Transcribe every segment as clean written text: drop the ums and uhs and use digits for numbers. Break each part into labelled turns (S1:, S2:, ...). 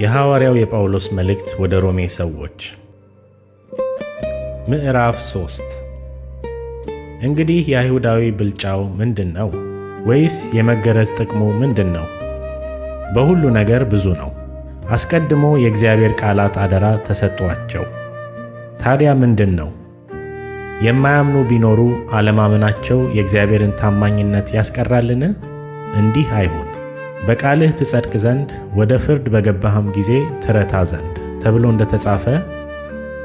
S1: የሐዋርያው የጳውሎስ መልእክት ወደ ሮሜ ሰዎች ምዕራፍ 3 እንግዲህ የአይሁዳዊ ብልጫው ምንድነው? ወይስ የመገረዝ ጥቅሙ ምንድነው? በሁሉ ነገር ብዙ ነው። አስቀድሞ የእግዚአብሔር ቃላት አደራ ተሰጧቸው። ታዲያ ምንድነው? የማያምኑ ቢኖሩ አለማመናቸው የእግዚአብሔርን ታማኝነት ያስቀራልን? እንዲህ አይሁን። በቃልህ ትጸድቅ ዘንድ ወደ ፍርድ በገባህም ጊዜ ትረታ ዘንድ ተብሎ እንደተጻፈ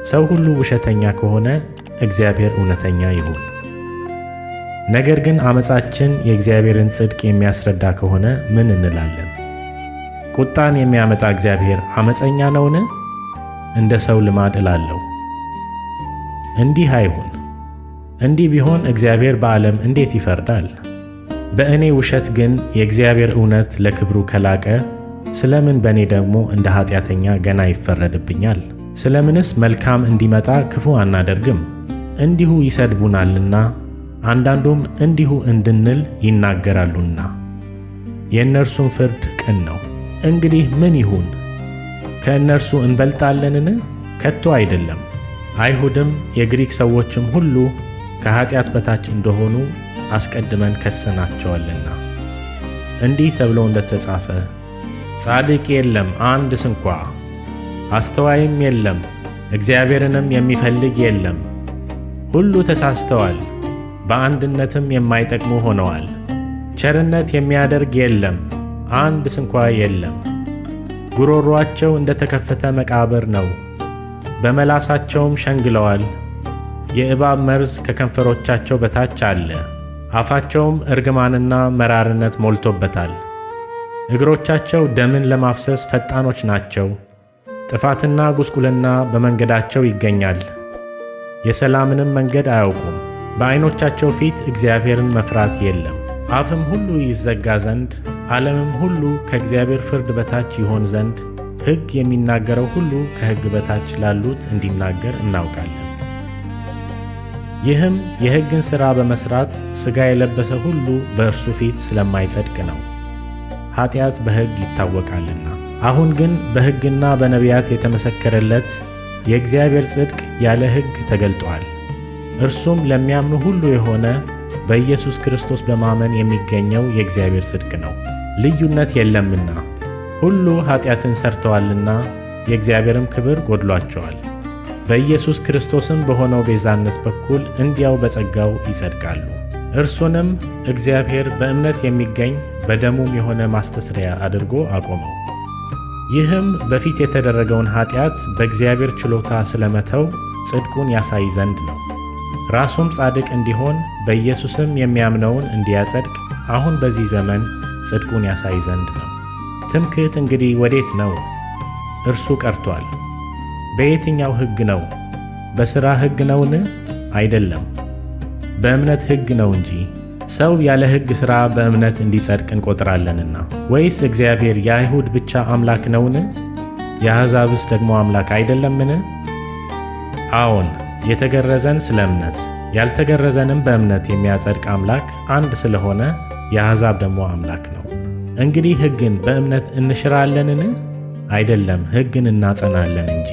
S1: ሰው ሁሉ ውሸተኛ ከሆነ እግዚአብሔር እውነተኛ ይሁን። ነገር ግን ዓመፃችን የእግዚአብሔርን ጽድቅ የሚያስረዳ ከሆነ ምን እንላለን? ቁጣን የሚያመጣ እግዚአብሔር ዓመፀኛ ነውን? እንደ ሰው ልማድ እላለሁ። እንዲህ አይሁን። እንዲህ ቢሆን እግዚአብሔር በዓለም እንዴት ይፈርዳል? በእኔ ውሸት ግን የእግዚአብሔር እውነት ለክብሩ ከላቀ ስለምን በእኔ ደግሞ እንደ ኃጢአተኛ ገና ይፈረድብኛል? ስለምንስ መልካም እንዲመጣ ክፉ አናደርግም? እንዲሁ ይሰድቡናልና አንዳንዱም እንዲሁ እንድንል ይናገራሉና የእነርሱም ፍርድ ቅን ነው። እንግዲህ ምን ይሁን? ከእነርሱ እንበልጣለንን? ከቶ አይደለም። አይሁድም የግሪክ ሰዎችም ሁሉ ከኃጢአት በታች እንደሆኑ አስቀድመን ከሰናቸዋልና። እንዲህ ተብሎ እንደተጻፈ ጻድቅ የለም አንድ ስንኳ፣ አስተዋይም የለም፣ እግዚአብሔርንም የሚፈልግ የለም። ሁሉ ተሳስተዋል፣ በአንድነትም የማይጠቅሙ ሆነዋል። ቸርነት የሚያደርግ የለም፣ አንድ ስንኳ የለም። ጉሮሮአቸው እንደ ተከፈተ መቃብር ነው፣ በመላሳቸውም ሸንግለዋል። የእባብ መርዝ ከከንፈሮቻቸው በታች አለ፣ አፋቸውም እርግማንና መራርነት ሞልቶበታል። እግሮቻቸው ደምን ለማፍሰስ ፈጣኖች ናቸው፣ ጥፋትና ጉስቁልና በመንገዳቸው ይገኛል። የሰላምንም መንገድ አያውቁም። በዓይኖቻቸው ፊት እግዚአብሔርን መፍራት የለም። አፍም ሁሉ ይዘጋ ዘንድ ዓለምም ሁሉ ከእግዚአብሔር ፍርድ በታች ይሆን ዘንድ ሕግ የሚናገረው ሁሉ ከሕግ በታች ላሉት እንዲናገር እናውቃለን። ይህም የሕግን ሥራ በመሥራት ሥጋ የለበሰ ሁሉ በእርሱ ፊት ስለማይጸድቅ ነው፣ ኀጢአት በሕግ ይታወቃልና። አሁን ግን በሕግና በነቢያት የተመሰከረለት የእግዚአብሔር ጽድቅ ያለ ሕግ ተገልጦአል። እርሱም ለሚያምኑ ሁሉ የሆነ በኢየሱስ ክርስቶስ በማመን የሚገኘው የእግዚአብሔር ጽድቅ ነው። ልዩነት የለምና ሁሉ ኀጢአትን ሠርተዋልና የእግዚአብሔርም ክብር ጎድሏቸዋል። በኢየሱስ ክርስቶስም በሆነው ቤዛነት በኩል እንዲያው በጸጋው ይጸድቃሉ። እርሱንም እግዚአብሔር በእምነት የሚገኝ በደሙም የሆነ ማስተስሪያ አድርጎ አቆመው። ይህም በፊት የተደረገውን ኀጢአት በእግዚአብሔር ችሎታ ስለመተው ጽድቁን ያሳይ ዘንድ ነው። ራሱም ጻድቅ እንዲሆን በኢየሱስም የሚያምነውን እንዲያጸድቅ አሁን በዚህ ዘመን ጽድቁን ያሳይ ዘንድ ነው። ትምክህት እንግዲህ ወዴት ነው? እርሱ ቀርቶአል። በየትኛው ሕግ ነው? በሥራ ሕግ ነውን? አይደለም፣ በእምነት ሕግ ነው እንጂ። ሰው ያለ ሕግ ሥራ በእምነት እንዲጸድቅ እንቆጥራለንና። ወይስ እግዚአብሔር የአይሁድ ብቻ አምላክ ነውን? የአሕዛብስ ደግሞ አምላክ አይደለምን? አዎን፣ የተገረዘን ስለ እምነት ያልተገረዘንም በእምነት የሚያጸድቅ አምላክ አንድ ስለሆነ የአሕዛብ ደግሞ አምላክ ነው። እንግዲህ ሕግን በእምነት እንሽራለንን? አይደለም፣ ሕግን እናጸናለን እንጂ።